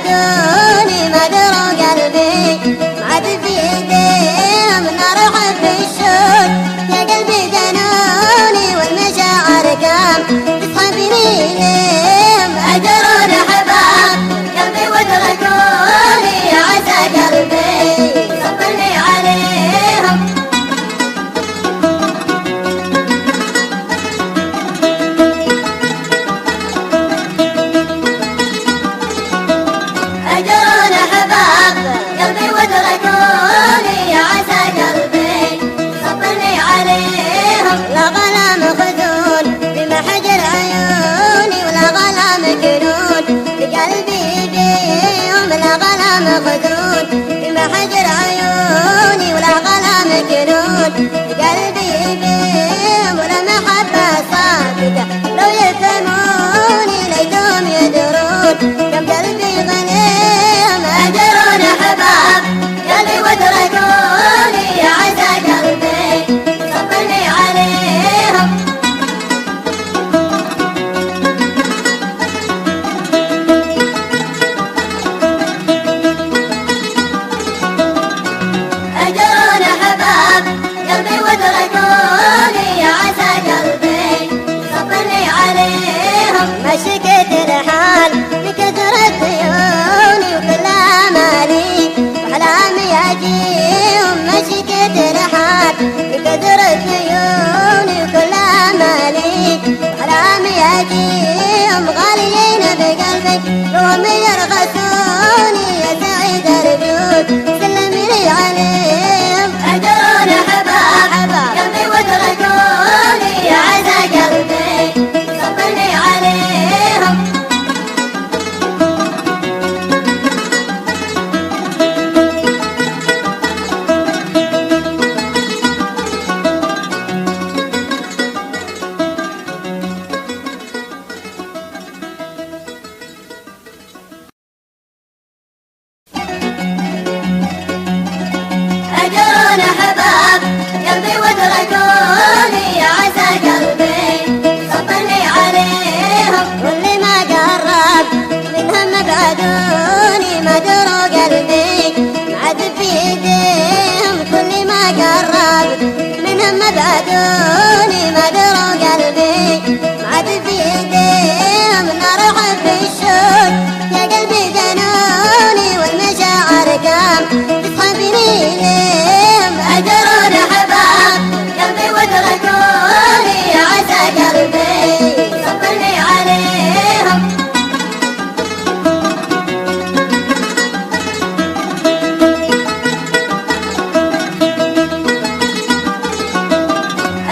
بعدوني ما دروا قلبي ما عاد في ايديهم نار حب الشوق يا قلبي جنوني والمشاعر كام تسحبني ليهم أجرون أحباب قلبي وتركوني يا عسى قلبي صبرني عليهم أجرون أحباب قلبي وتركوني يا عسى قلبي صبرني عليهم لا غلام خذون بمحجر عيوني ولا غلام كنون بقلبي بيهم لا غلام خذون بمحجر عيوني ولا غلام كنون بقلبي بيهم ولا محبة صادقة لو يفهموني ليتهم يدرون كم قلبي غنيهم أجرون أحباب قلبي وتركوني يا عسى قلبي صبرني عليهم أجرون أحباب قلبي وتركوني يا عسى قلبي صبرني عليهم ما شكيت الحال لكثرة عيوني وكل آمالي وأحلامي أجيهم ما شكيت الحال لكثرة عيوني وكل آمالي وأحلامي أجيهم غاليين بقلبي وهم يرخصوني يا سعيد الوجود سلمني عليهم أجرون أحباب قلبي وتركوني يا عسى قلبي صبرني عليهم أجرون أحباب قلبي وتركوني يا عسى قلبي صبرني عليهم كل ما قرب منهم بعدوني ما دروا قلبي ما عاد في ايديهم كل ما قرب منهم بعدوني ما دروا قلبي ما عاد في ايديهم نار حب الشوق يا قلبي جنوني والمشاعر كام تسحبني ليهم أجرون أحباب قلبي وتركوني يا عسى قلبي صبرني عليهم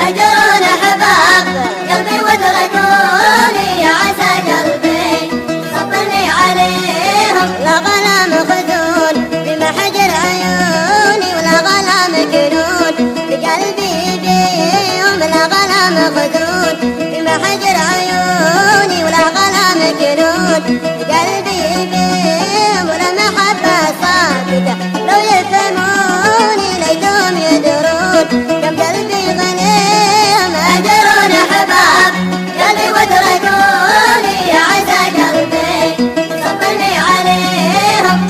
أجرون أحباب قلبي وتركوني يا عسى قلبي صبرني عليهم لا غلام خذون بمحجر عيوني ولا غلام كنون بقلبي بيهم لا غلام خذون بمحجر عيوني ولا غلام كنون بقلبي بيهم ولا محبة صادقة لو يفهموني ليتهم يدرون كم قلبي غنيهم أجرون أحباب قلبي وتركوني يا عسى قلبي صبرني عليهم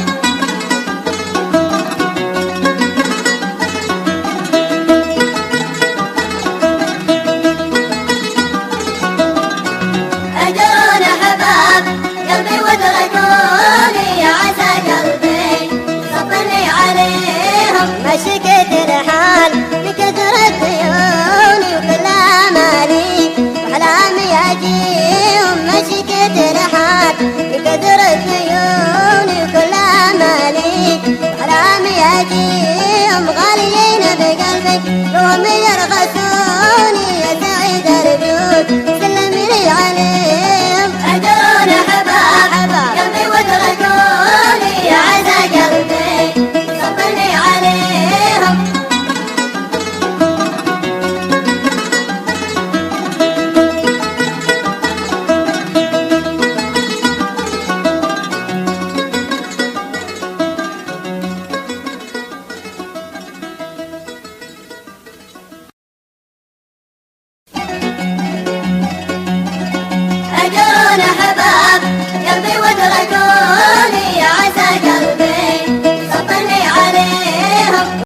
أجرون أحباب قلبي وتركوني يا عسى قلبي صبرني عليهم ما شكيت الحال لكثرة عيوني وكل آمالي وأحلامي أجيهم ما شكيت الحال لكثرة عيوني وكل آمالي وأحلامي أجيهم غاليين بقلبي وهم